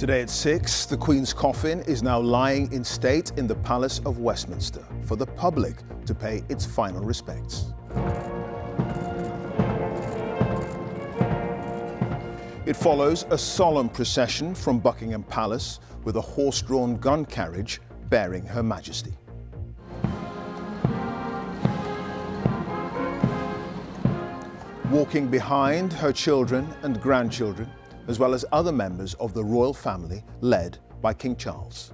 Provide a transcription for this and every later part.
Today at 6, the Queen's coffin is now lying in state in the Palace of Westminster for the public to pay its final respects. It follows a solemn procession from Buckingham Palace with a horse-drawn gun carriage bearing Her Majesty. Walking behind her children and grandchildren, as well as other members of the royal family led by King Charles.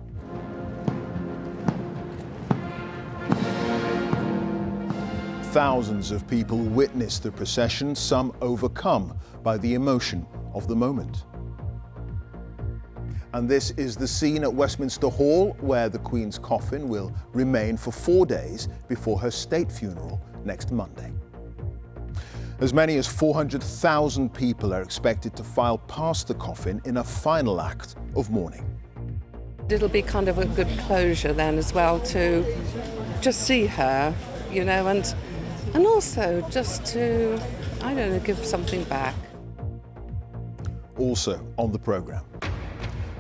Thousands of people witnessed the procession, some overcome by the emotion of the moment. And this is the scene at Westminster Hall, where the Queen's coffin will remain for 4 days before her state funeral next Monday. As many as 400,000 people are expected to file past the coffin in a final act of mourning. It'll be kind of a good closure then as well to just see her, you know, and also just to, I don't know, give something back. Also on the programme,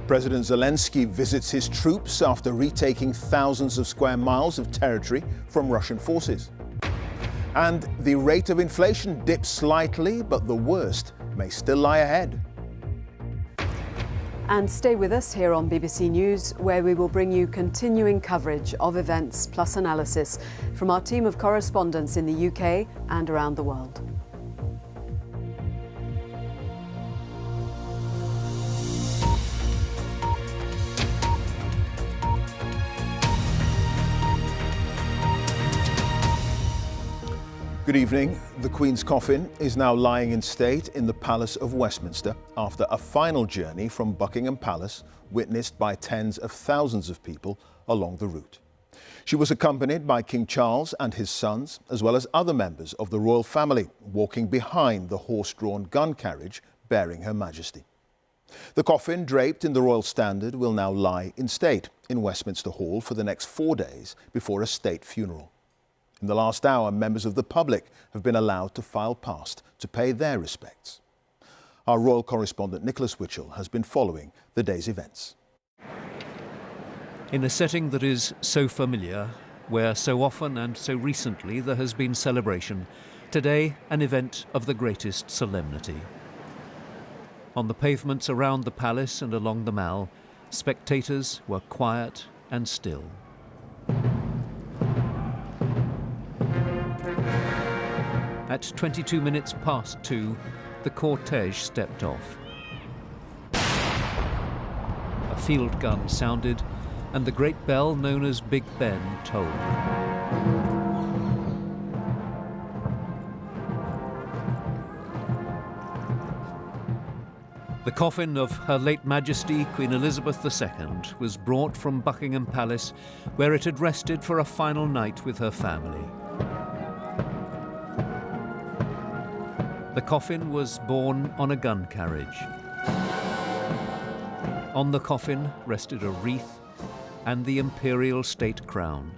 President Zelensky visits his troops after retaking thousands of square miles of territory from Russian forces. And the rate of inflation dips slightly, but the worst may still lie ahead. And stay with us here on BBC News, where we will bring you continuing coverage of events plus analysis from our team of correspondents in the UK and around the world. Good evening. The Queen's coffin is now lying in state in the Palace of Westminster after a final journey from Buckingham Palace witnessed by tens of thousands of people along the route. She was accompanied by King Charles and his sons, as well as other members of the royal family, walking behind the horse-drawn gun carriage bearing Her Majesty. The coffin, draped in the Royal Standard, will now lie in state in Westminster Hall for the next 4 days before a state funeral. In the last hour, members of the public have been allowed to file past to pay their respects. Our royal correspondent Nicholas Witchell has been following the day's events. In a setting that is so familiar, where so often and so recently there has been celebration, today an event of the greatest solemnity. On the pavements around the palace and along the Mall, spectators were quiet and still. At 22 minutes past 2, the cortege stepped off. A field gun sounded, and the great bell known as Big Ben tolled. The coffin of Her late Majesty Queen Elizabeth II was brought from Buckingham Palace, where it had rested for a final night with her family. The coffin was borne on a gun carriage. On the coffin rested a wreath and the imperial state crown.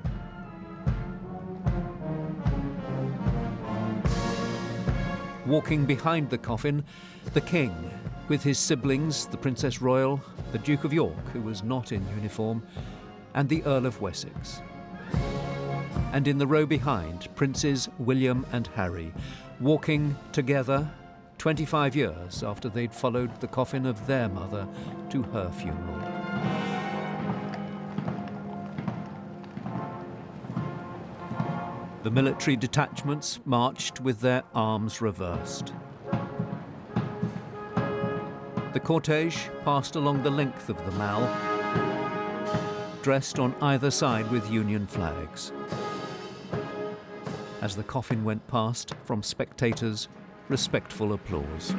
Walking behind the coffin, the King, with his siblings, the Princess Royal, the Duke of York, who was not in uniform, and the Earl of Wessex. And in the row behind, Princes William and Harry, walking together 25 years after they'd followed the coffin of their mother to her funeral. The military detachments marched with their arms reversed. The cortege passed along the length of the Mall, dressed on either side with Union flags. As the coffin went past, from spectators, respectful applause.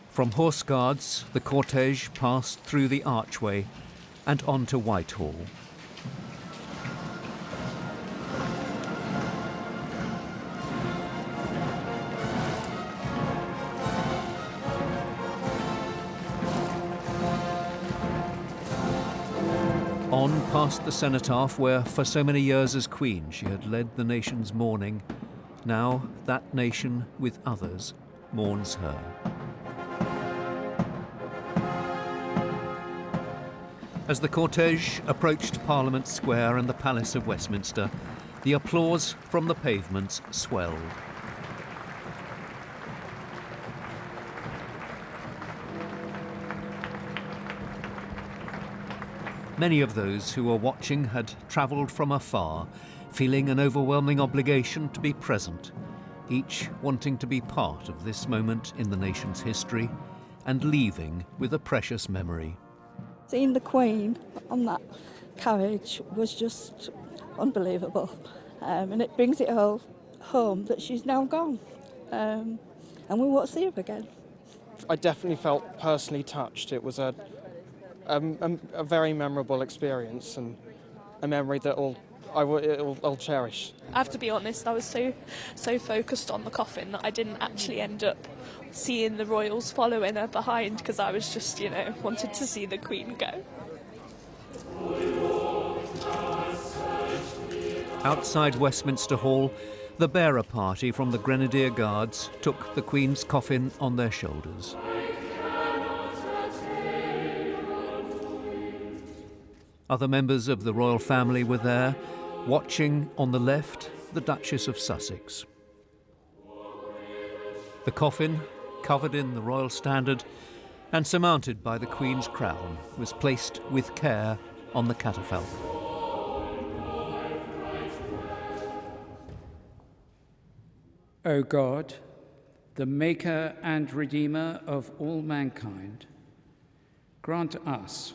From Horse Guards, the cortege passed through the archway and onto Whitehall. On past the cenotaph where for so many years as Queen she had led the nation's mourning. Now that nation with others mourns her. As the cortege approached Parliament Square and the Palace of Westminster, the applause from the pavements swelled. Many of those who were watching had travelled from afar, feeling an overwhelming obligation to be present, each wanting to be part of this moment in the nation's history and leaving with a precious memory. Seeing the Queen on that carriage was just unbelievable, and it brings it all home that she's now gone, and we won't see her again. I definitely felt personally touched. It was a very memorable experience and a memory that I'll cherish. I have to be honest, I was so focused on the coffin that I didn't actually end up seeing the royals following her behind, because I was just, wanted to see the Queen go. Outside Westminster Hall, the bearer party from the Grenadier Guards took the Queen's coffin on their shoulders. Other members of the royal family were there, watching on the left the Duchess of Sussex. The coffin, covered in the royal standard and surmounted by the Queen's crown, was placed with care on the catafalque. O God, the Maker and Redeemer of all mankind, grant us,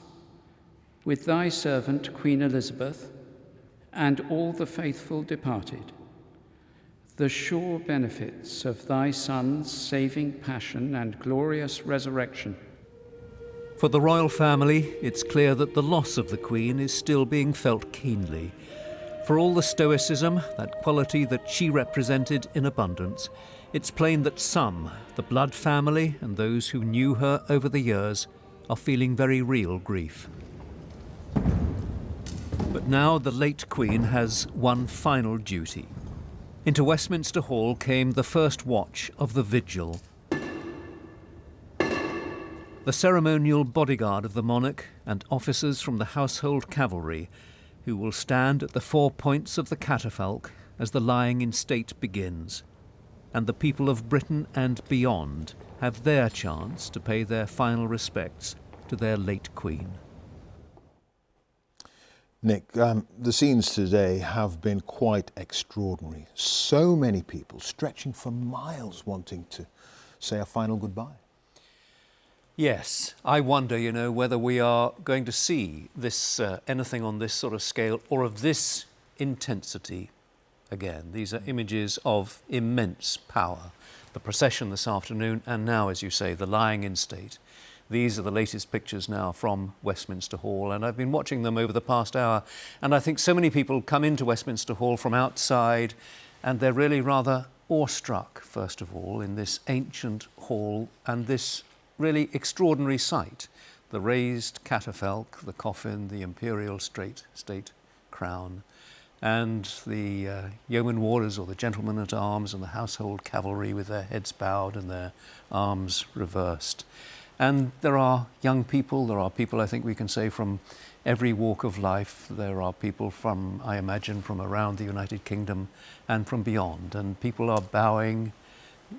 with thy servant Queen Elizabeth and all the faithful departed, the sure benefits of thy Son's saving passion and glorious resurrection. For the royal family, it's clear that the loss of the Queen is still being felt keenly. For all the stoicism, that quality that she represented in abundance, it's plain that some, the blood family and those who knew her over the years, are feeling very real grief. But now the late Queen has one final duty. Into Westminster Hall came the first watch of the vigil. The ceremonial bodyguard of the monarch and officers from the household cavalry, who will stand at the 4 points of the catafalque as the lying in state begins. And the people of Britain and beyond have their chance to pay their final respects to their late Queen. Nick, the scenes today have been quite extraordinary. So many people stretching for miles wanting to say a final goodbye. Yes, I wonder, whether we are going to see this anything on this sort of scale or of this intensity again. These are images of immense power. The procession this afternoon and now, as you say, the lying in state. These are the latest pictures now from Westminster Hall, and I've been watching them over the past hour, and I think so many people come into Westminster Hall from outside and they're really rather awestruck, first of all, in this ancient hall and this really extraordinary sight. The raised catafalque, the coffin, the imperial state crown, and the yeoman warders or the gentlemen at arms and the household cavalry with their heads bowed and their arms reversed. And there are young people, there are people, I think we can say, from every walk of life. There are people from, I imagine, from around the United Kingdom and from beyond. And people are bowing,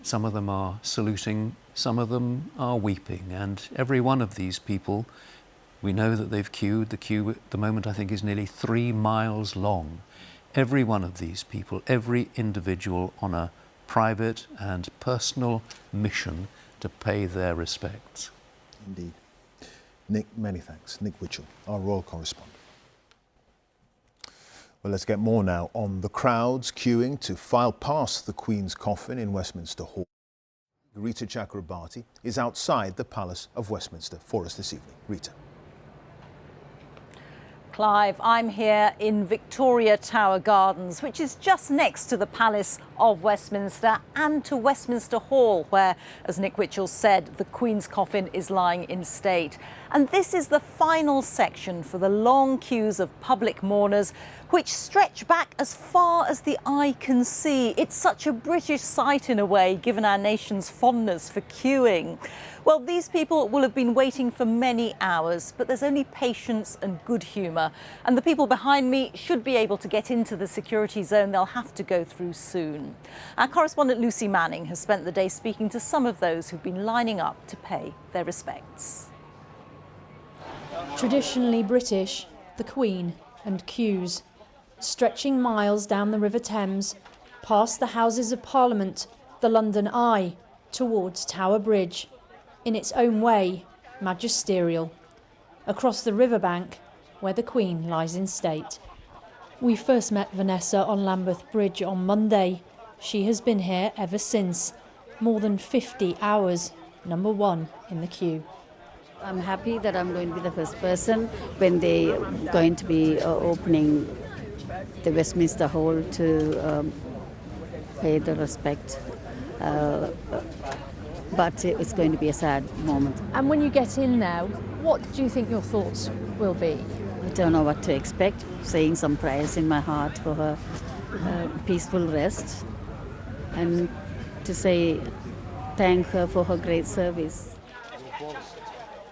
some of them are saluting, some of them are weeping. And every one of these people, we know that they've queued. The queue at the moment, I think, is nearly 3 miles long. Every one of these people, every individual on a private and personal mission to pay their respects. Indeed. Nick, many thanks. Nick Witchell, our royal correspondent. Well, let's get more now on the crowds queuing to file past the Queen's coffin in Westminster Hall. Rita Chakrabarti is outside the Palace of Westminster for us this evening. Rita. Clive, I'm here in Victoria Tower Gardens, which is just next to the Palace of Westminster and to Westminster Hall, where, as Nick Witchell said, the Queen's coffin is lying in state. And this is the final section for the long queues of public mourners, which stretch back as far as the eye can see. It's such a British sight in a way, given our nation's fondness for queuing. Well, these people will have been waiting for many hours, but there's only patience and good humour. And the people behind me should be able to get into the security zone they'll have to go through soon. Our correspondent Lucy Manning has spent the day speaking to some of those who've been lining up to pay their respects. Traditionally British, the Queen and queues, stretching miles down the River Thames, past the Houses of Parliament, the London Eye, towards Tower Bridge. In its own way, magisterial, across the riverbank where the Queen lies in state. We first met Vanessa on Lambeth Bridge on Monday. She has been here ever since, more than 50 hours, number one in the queue. I'm happy that I'm going to be the first person when they're going to be opening the Westminster Hall to pay the respect. But it's going to be a sad moment. And when you get in now, what do you think your thoughts will be? I don't know what to expect, saying some prayers in my heart for her peaceful rest and to say thank her for her great service.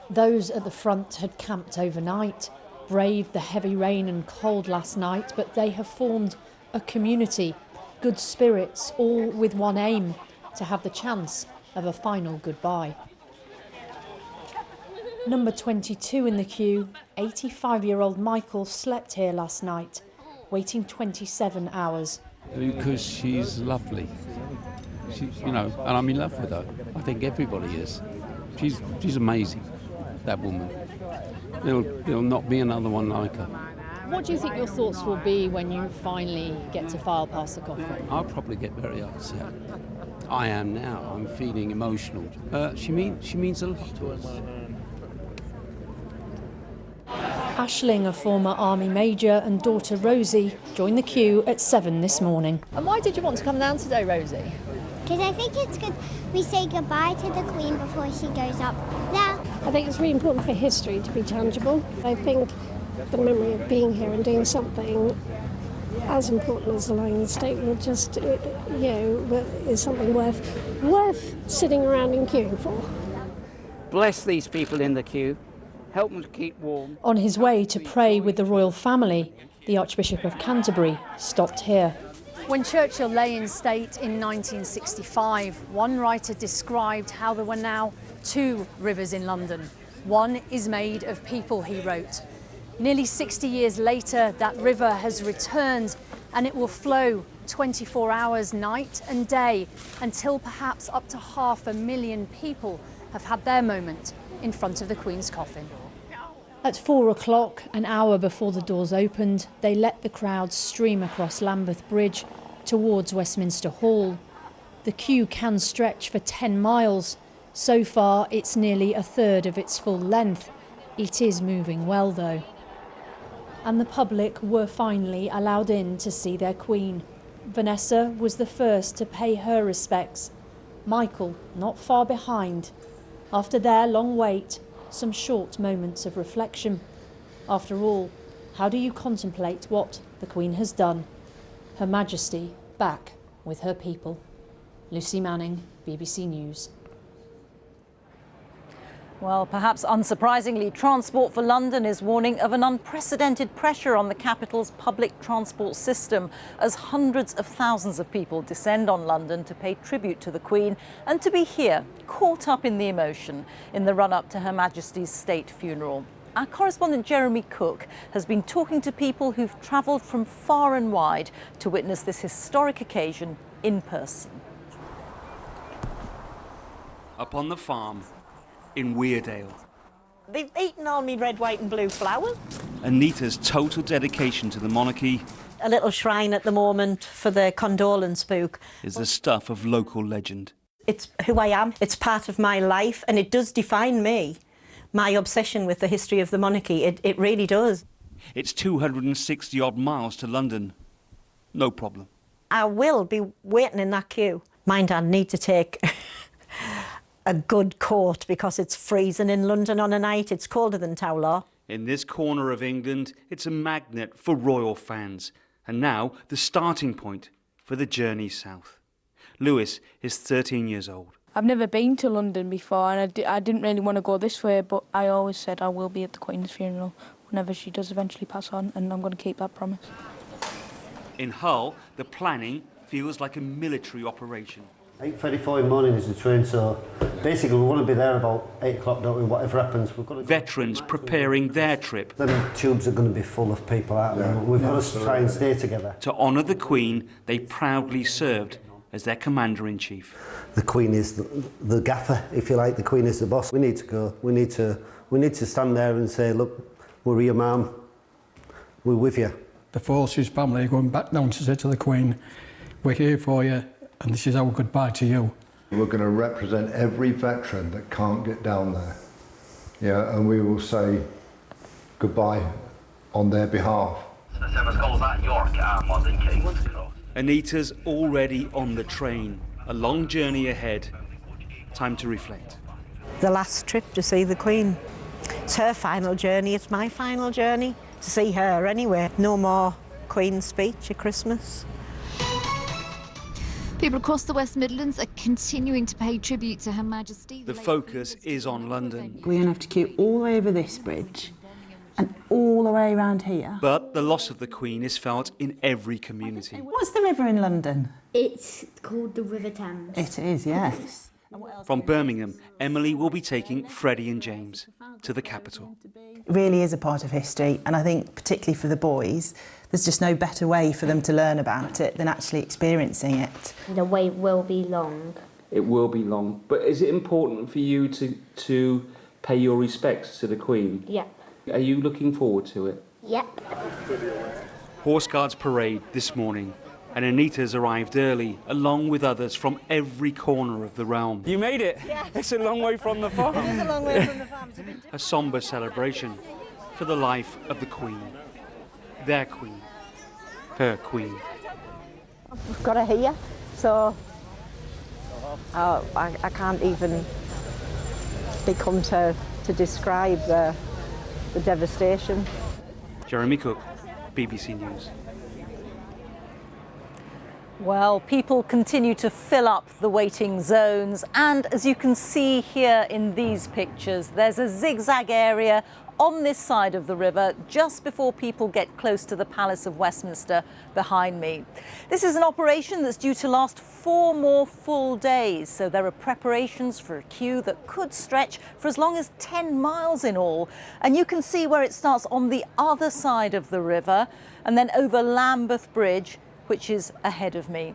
Those at the front had camped overnight, braved the heavy rain and cold last night, but they have formed a community, good spirits, all with one aim, to have the chance of a final goodbye. Number 22 in the queue, 85-year-old Michael slept here last night, waiting 27 hours. Because she's lovely. And I'm in love with her. I think everybody is. She's amazing, that woman. There'll not be another one like her. What do you think your thoughts will be when you finally get to file past the coffin? I'll probably get very upset. I am now. I'm feeling emotional. She means a lot to us. Aisling, a former army major, and daughter Rosie joined the queue at 7 this morning. And why did you want to come down today, Rosie? Because I think it's good we say goodbye to the Queen before she goes up there. I think it's really important for history to be tangible. I think the memory of being here and doing something as important as the lying in state will just, is something worth sitting around and queuing for. Bless these people in the queue. Help them to keep warm. On his way to pray with the royal family, the Archbishop of Canterbury stopped here. When Churchill lay in state in 1965, one writer described how there were now two rivers in London. One is made of people, he wrote. Nearly 60 years later, that river has returned and it will flow 24 hours night and day until perhaps up to 500,000 people have had their moment in front of the Queen's coffin. At 4 o'clock, an hour before the doors opened, they let the crowd stream across Lambeth Bridge towards Westminster Hall. The queue can stretch for 10 miles. So far, it's nearly a third of its full length. It is moving well, though. And the public were finally allowed in to see their Queen. Vanessa was the first to pay her respects. Michael not far behind. After their long wait, some short moments of reflection. After all, how do you contemplate what the Queen has done? Her Majesty back with her people. Lucy Manning, BBC News. Well, perhaps unsurprisingly, Transport for London is warning of an unprecedented pressure on the capital's public transport system as hundreds of thousands of people descend on London to pay tribute to the Queen and to be here, caught up in the emotion in the run-up to Her Majesty's state funeral. Our correspondent Jeremy Cook has been talking to people who've travelled from far and wide to witness this historic occasion in person. Up on the farm in Weardale. They've eaten all me red, white and blue flowers. Anita's total dedication to the monarchy. A little shrine at the moment for the condolence book. Is the stuff of local legend. It's who I am, it's part of my life and it does define me. My obsession with the history of the monarchy, it really does. It's 260 odd miles to London. No problem. I will be waiting in that queue. Mind, I need to take a good coat because it's freezing in London on a night. It's colder than Towler. In this corner of England, it's a magnet for royal fans, and now the starting point for the journey south. Lewis is 13 years old. I've never been to London before, and I didn't really want to go this way, but I always said I will be at the Queen's funeral whenever she does eventually pass on, and I'm going to keep that promise. In Hull, the planning feels like a military operation. 8:34 in the morning is the train, so basically we want to be there about 8 o'clock, don't we? Whatever happens, we've got to... Veterans preparing their trip. Them tubes are going to be full of people, aren't they? We've got to try and stay together. To honour the Queen, they proudly served as their Commander-in-Chief. The Queen is the gaffer, if you like. The Queen is the boss. We need to go. We need to stand there and say, look, we're your mum. We're with you. The Forces family are going back down to say to the Queen, we're here for you, and this is our goodbye to you. We're going to represent every veteran that can't get down there. Yeah, and we will say goodbye on their behalf. Anita's already on the train. A long journey ahead. Time to reflect. The last trip to see the Queen. It's her final journey, it's my final journey. To see her anyway. No more Queen's speech at Christmas. People across the West Midlands are continuing to pay tribute to Her Majesty. The focus is on London. We're going to have to queue all the way over this bridge and all the way around here. But the loss of the Queen is felt in every community. What's the river in London? It's called the River Thames. It is, yes. From Birmingham, Emily will be taking Freddie and James to the capital. It really is a part of history, and I think particularly for the boys, there's just no better way for them to learn about it than actually experiencing it. The wait will be long. It will be long, but is it important for you to pay your respects to the Queen? Yep. Are you looking forward to it? Yep. Horse Guards parade this morning, and Anita's arrived early, along with others from every corner of the realm. You made it! Yes. It's a long way from the farm. It is a long way from the farm. A sombre celebration for the life of the Queen. Their Queen. Her Queen. We've got her here, so I can't even become to describe the devastation. Jeremy Cook, BBC News. Well, people continue to fill up the waiting zones, and as you can see here in these pictures, there's a zigzag area on this side of the river just before people get close to the Palace of Westminster behind me. This is an operation that's due to last 4 more full days, so there are preparations for a queue that could stretch for as long as 10 miles in all. And you can see where it starts on the other side of the river and then over Lambeth Bridge, which is ahead of me.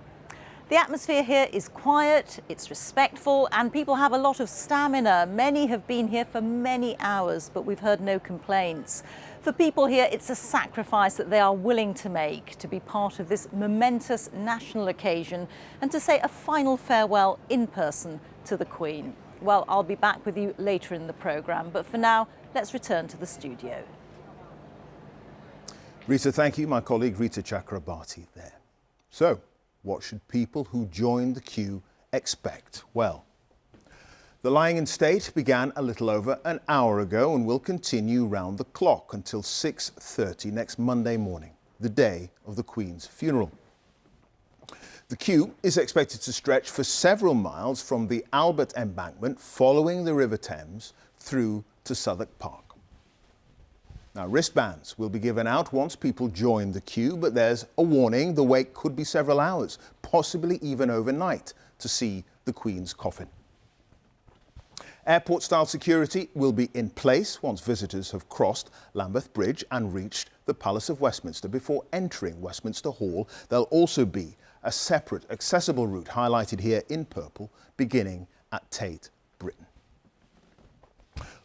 The atmosphere here is quiet, it's respectful, and people have a lot of stamina. Many have been here for many hours, but we've heard no complaints. For people here, it's a sacrifice that they are willing to make to be part of this momentous national occasion and to say a final farewell in person to the Queen. Well, I'll be back with you later in the programme, but for now, let's return to the studio. Rita, thank you. My colleague Rita Chakrabarti there. So, what should people who joined the queue expect? Well, the lying in state began a little over an hour ago and will continue round the clock until 6:30 next Monday morning, the day of the Queen's funeral. The queue is expected to stretch for several miles from the Albert Embankment following the River Thames through to Southwark Park. Now, wristbands will be given out once people join the queue, but there's a warning: the wait could be several hours, possibly even overnight, to see the Queen's coffin. Airport-style security will be in place once visitors have crossed Lambeth Bridge and reached the Palace of Westminster before entering Westminster Hall. There'll also be a separate accessible route highlighted here in purple, beginning at Tate Britain.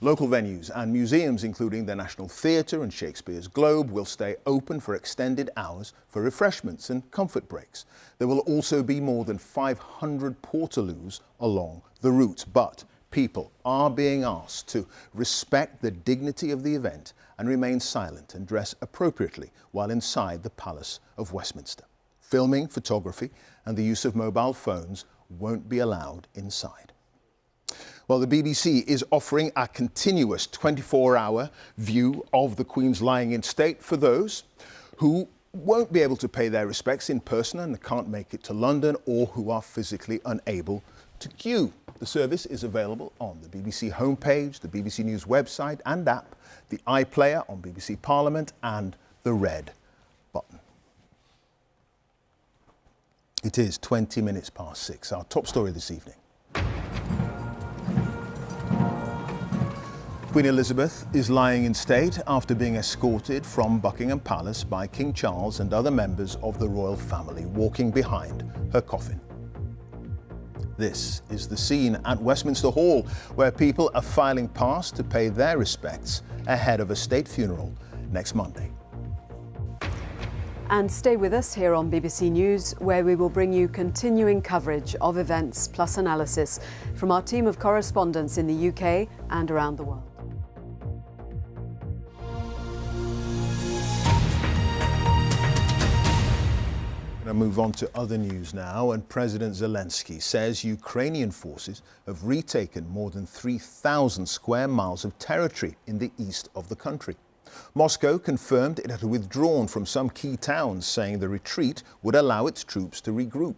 Local venues and museums, including the National Theatre and Shakespeare's Globe, will stay open for extended hours for refreshments and comfort breaks. There will also be more than 500 portaloos along the route, but people are being asked to respect the dignity of the event and remain silent and dress appropriately while inside the Palace of Westminster. Filming, photography and the use of mobile phones won't be allowed inside. Well, the BBC is offering a continuous 24-hour view of the Queen's lying in state for those who won't be able to pay their respects in person and can't make it to London, or who are physically unable to queue. The service is available on the BBC homepage, the BBC News website and app, the iPlayer on BBC Parliament and the red button. It is 20 minutes past 6. Our top story this evening. Queen Elizabeth is lying in state after being escorted from Buckingham Palace by King Charles and other members of the royal family walking behind her coffin. This is the scene at Westminster Hall, where people are filing past to pay their respects ahead of a state funeral next Monday. And stay with us here on BBC News, where we will bring you continuing coverage of events plus analysis from our team of correspondents in the UK and around the world. We're going to move on to other news now, and President Zelensky says Ukrainian forces have retaken more than 3,000 square miles of territory in the east of the country. Moscow confirmed it had withdrawn from some key towns, saying the retreat would allow its troops to regroup.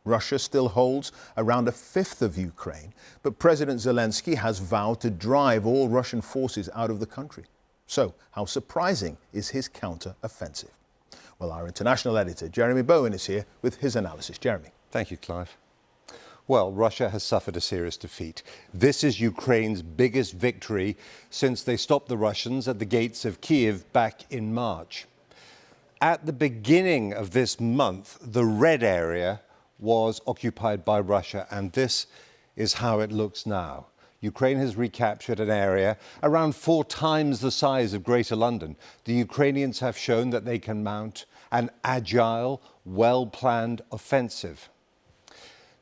Russia still holds around a fifth of Ukraine, but President Zelensky has vowed to drive all Russian forces out of the country. So, how surprising is his counter-offensive? Well, our international editor, Jeremy Bowen, is here with his analysis. Jeremy. Thank you, Clive. Well, Russia has suffered a serious defeat. This is Ukraine's biggest victory since they stopped the Russians at the gates of Kiev back in March. At the beginning of this month, the red area was occupied by Russia, and this is how it looks now. Ukraine has recaptured an area around 4 times the size of Greater London. The Ukrainians have shown that they can mount an agile, well-planned offensive.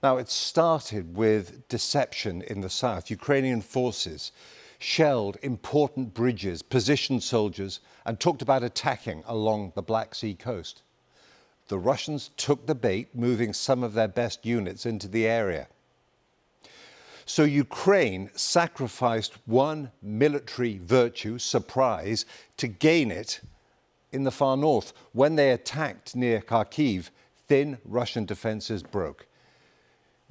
Now, it started with deception in the south. Ukrainian forces shelled important bridges, positioned soldiers, and talked about attacking along the Black Sea coast. The Russians took the bait, moving some of their best units into the area. So Ukraine sacrificed one military virtue, surprise, to gain it in the far north. When they attacked near Kharkiv, thin Russian defenses broke.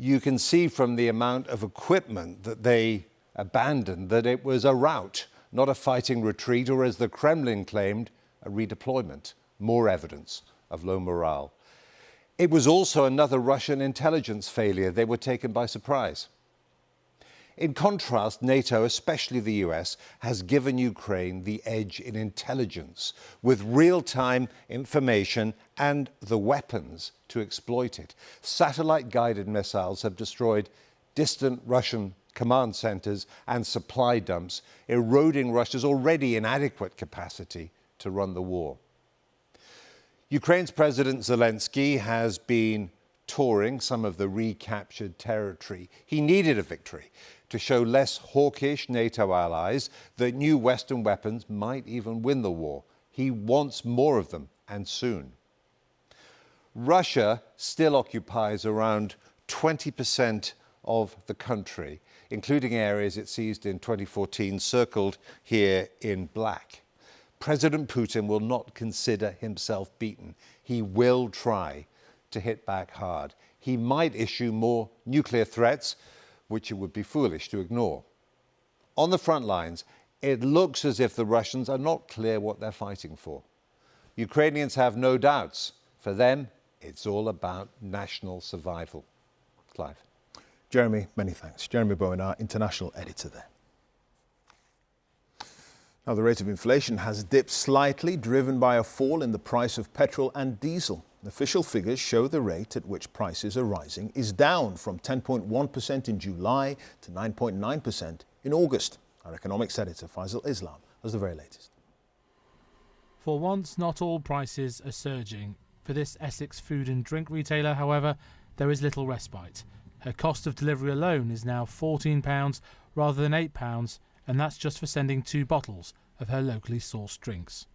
You can see from the amount of equipment that they abandoned that it was a rout, not a fighting retreat, or as the Kremlin claimed, a redeployment. More evidence of low morale. It was also another Russian intelligence failure. They were taken by surprise. In contrast, NATO, especially the US, has given Ukraine the edge in intelligence, with real-time information and the weapons to exploit it. Satellite-guided missiles have destroyed distant Russian command centers and supply dumps, eroding Russia's already inadequate capacity to run the war. Ukraine's President Zelensky has been touring some of the recaptured territory. He needed a victory to show less hawkish NATO allies that new Western weapons might even win the war. He wants more of them, and soon. Russia still occupies around 20% of the country, including areas it seized in 2014, circled here in black. President Putin will not consider himself beaten. He will try to hit back hard. He might issue more nuclear threats, which it would be foolish to ignore. On the front lines, it looks as if the Russians are not clear what they're fighting for. Ukrainians have no doubts. For them, it's all about national survival. Clive. Jeremy, many thanks. Jeremy Bowen, our international editor there. Now, the rate of inflation has dipped slightly, driven by a fall in the price of petrol and diesel. Official figures show the rate at which prices are rising is down from 10.1% in July to 9.9% in August. Our economics editor, Faisal Islam, has the very latest. For once, not all prices are surging. For this Essex food and drink retailer, however, there is little respite. Her cost of delivery alone is now £14 rather than £8, and that's just for sending 2 bottles of her locally sourced drinks.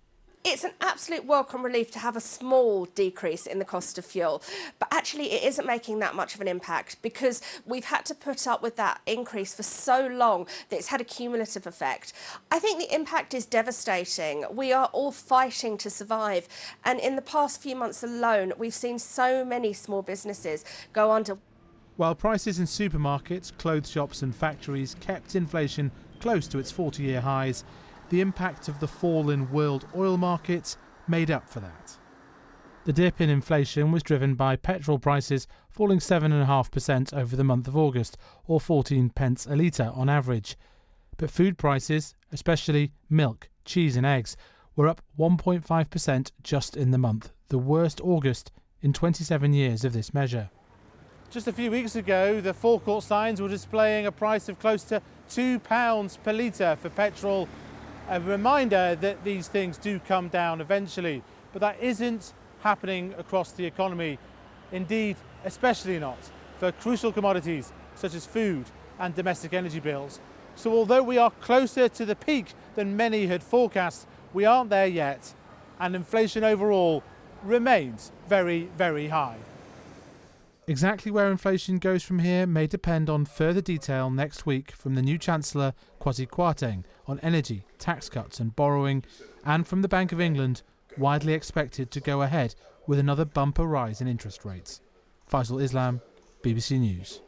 It's an absolute welcome relief to have a small decrease in the cost of fuel, but actually it isn't making that much of an impact because we've had to put up with that increase for so long that it's had a cumulative effect. I think the impact is devastating. We are all fighting to survive, and in the past few months alone, we've seen so many small businesses go under. While prices in supermarkets, clothes shops and factories kept inflation close to its 40-year highs, the impact of the fall in world oil markets made up for that. The dip in inflation was driven by petrol prices falling 7.5% over the month of August, or 14 pence a litre on average. But food prices, especially milk, cheese and eggs, were up 1.5% just in the month, the worst August in 27 years of this measure. Just a few weeks ago, the forecourt signs were displaying a price of close to £2 per litre for petrol. A reminder that these things do come down eventually, but that isn't happening across the economy. Indeed, especially not for crucial commodities such as food and domestic energy bills. So although we are closer to the peak than many had forecast, we aren't there yet, and inflation overall remains very, very high. Exactly where inflation goes from here may depend on further detail next week from the new Chancellor Kwasi Kwarteng on energy, tax cuts and borrowing, and from the Bank of England, widely expected to go ahead with another bumper rise in interest rates. Faisal Islam, BBC News.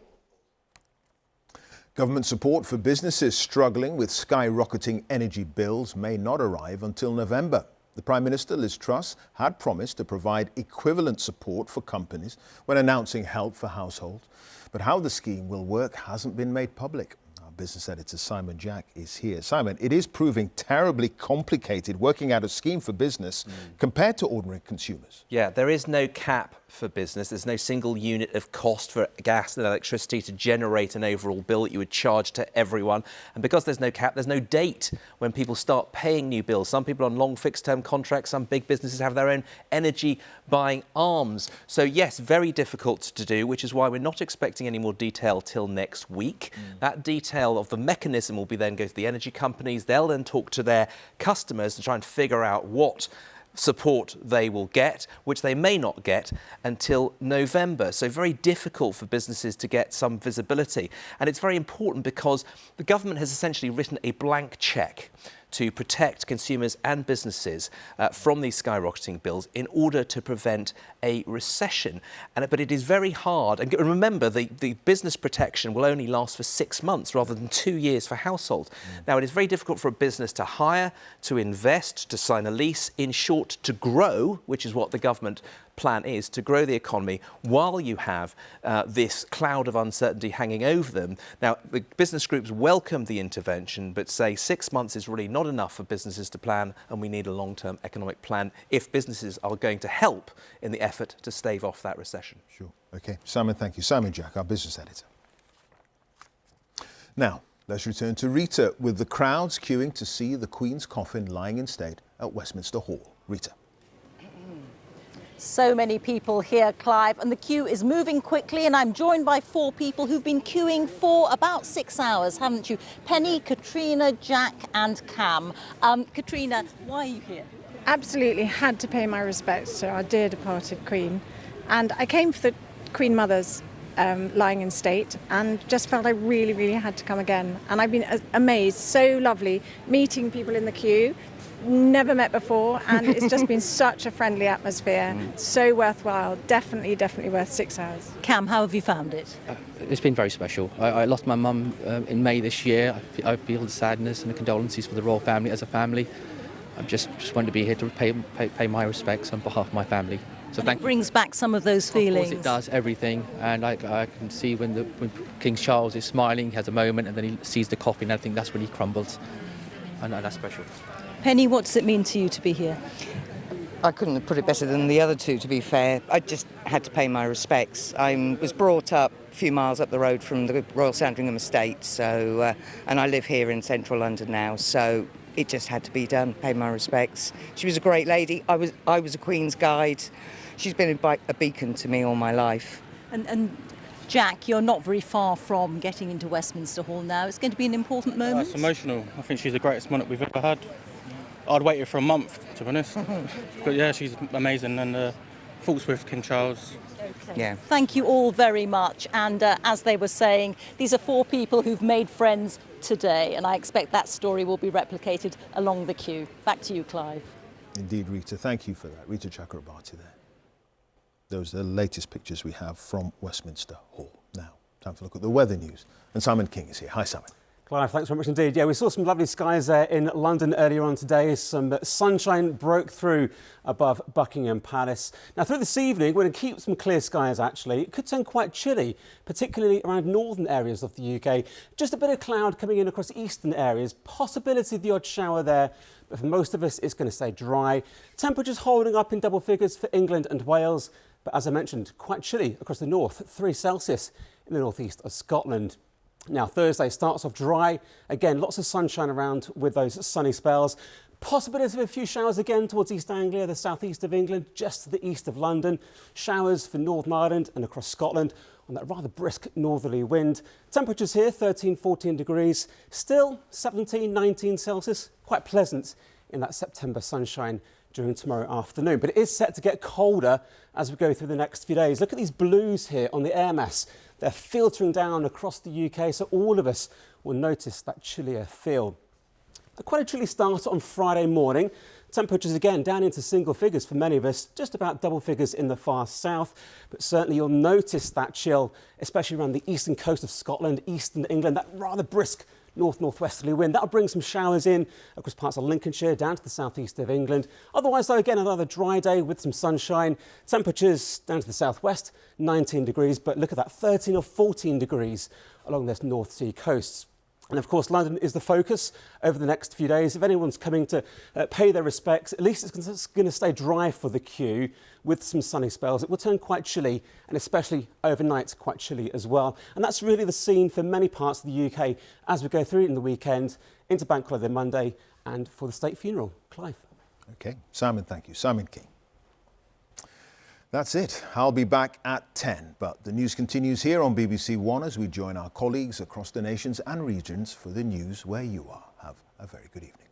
Government support for businesses struggling with skyrocketing energy bills may not arrive until November. The Prime Minister, Liz Truss, had promised to provide equivalent support for companies when announcing help for households. But how the scheme will work hasn't been made public. Our business editor Simon Jack is here. Simon, it is proving terribly complicated working out a scheme for business compared to ordinary consumers. Yeah, there is no cap for business. There's no single unit of cost for gas and electricity to generate an overall bill that you would charge to everyone. And because there's no cap, there's no date when people start paying new bills. Some people on long fixed-term contracts, some big businesses have their own energy buying arms. So yes, very difficult to do, which is why we're not expecting any more detail till next week. That detail of the mechanism will be then go to the energy companies. They'll then talk to their customers to try and figure out what support they will get, which they may not get until November. So very difficult for businesses to get some visibility. And it's very important because the government has essentially written a blank cheque to protect consumers and businesses from these skyrocketing bills in order to prevent a recession. But it is very hard. And remember, the business protection will only last for 6 months rather than 2 years for households. Now, it is very difficult for a business to hire, to invest, to sign a lease, in short, to grow, which is what the government plan is, to grow the economy while you have this cloud of uncertainty hanging over them. Now, the business groups welcome the intervention, but say 6 months is really not enough for businesses to plan, and we need a long-term economic plan if businesses are going to help in the effort to stave off that recession. Sure. OK. Simon, thank you. Simon Jack, our business editor. Now, let's return to Rita with the crowds queuing to see the Queen's coffin lying in state at Westminster Hall. Rita. So many people here, Clive, and the queue is moving quickly, and I'm joined by 4 people who've been queuing for about 6 hours, haven't you? Penny, Katrina, Jack and Cam. Katrina, why are you here? Absolutely had to pay my respects to our dear departed Queen, and I came for the Queen Mother's lying in state and just felt I really, really had to come again. And I've been amazed, so lovely, meeting people in the queue. Never met before, and it's just been such a friendly atmosphere. So worthwhile. Definitely worth 6 hours. Cam, how have you found it? It's been very special. I lost my mum in May this year. I feel the sadness and the condolences for the royal family as a family. I just wanted to be here to pay my respects on behalf of my family. So and it brings back some of those feelings. Of course it does, everything. And I can see when King Charles is smiling, he has a moment, and then he sees the coffin, and I think that's when he crumbles. And that's special. Penny, what does it mean to you to be here? I couldn't have put it better than the other two, to be fair. I just had to pay my respects. I was brought up a few miles up the road from the Royal Sandringham Estate, so and I live here in central London now, so it just had to be done, pay my respects. She was a great lady. I was a Queen's guide. She's been a beacon to me all my life. And Jack, you're not very far from getting into Westminster Hall now. It's going to be an important moment. It's emotional. I think she's the greatest monarch we've ever had. I'd waited for a month to be honest. But yeah, she's amazing, and thoughts with King Charles. Yeah. Thank you all very much. And as they were saying, these are 4 people who've made friends today, and I expect that story will be replicated along the queue. Back to you, Clive. Indeed, Rita. Thank you for that. Rita Chakrabarti there. Those are the latest pictures we have from Westminster Hall. Now, time to look at the weather news. And Simon King is here. Hi, Simon. Clive, thanks very much indeed. Yeah, we saw some lovely skies there in London earlier on today. Some sunshine broke through above Buckingham Palace. Now, through this evening, we're going to keep some clear skies, actually. It could turn quite chilly, particularly around northern areas of the UK. Just a bit of cloud coming in across eastern areas. Possibility of the odd shower there, but for most of us, it's going to stay dry. Temperatures holding up in double figures for England and Wales. But as I mentioned, quite chilly across the north, 3 Celsius in the northeast of Scotland. Now, Thursday starts off dry. Again, lots of sunshine around with those sunny spells. Possibility of a few showers again towards East Anglia, the southeast of England, just to the east of London. Showers for Northern Ireland and across Scotland on that rather brisk northerly wind. Temperatures here, 13, 14 degrees. Still 17, 19 Celsius. Quite pleasant in that September sunshine during tomorrow afternoon. But it is set to get colder as we go through the next few days. Look at these blues here on the air mass. They're filtering down across the UK, so all of us will notice that chillier feel. Quite a chilly start on Friday morning. Temperatures again down into single figures for many of us, just about double figures in the far south. But certainly you'll notice that chill, especially around the eastern coast of Scotland, eastern England, that rather brisk north-northwesterly wind. That'll bring some showers in across parts of Lincolnshire, down to the southeast of England. Otherwise, though, again, another dry day with some sunshine. Temperatures down to the southwest, 19 degrees, but look at that, 13 or 14 degrees along those North Sea coasts. And of course, London is the focus over the next few days. If anyone's coming to pay their respects, at least it's going to stay dry for the queue with some sunny spells. It will turn quite chilly, and especially overnight, quite chilly as well. And that's really the scene for many parts of the UK as we go through in the weekend, into Bank Holiday Monday, and for the state funeral. Clive. OK. Simon, thank you. Simon King. That's it. I'll be back at 10, but the news continues here on BBC One as we join our colleagues across the nations and regions for the news where you are. Have a very good evening.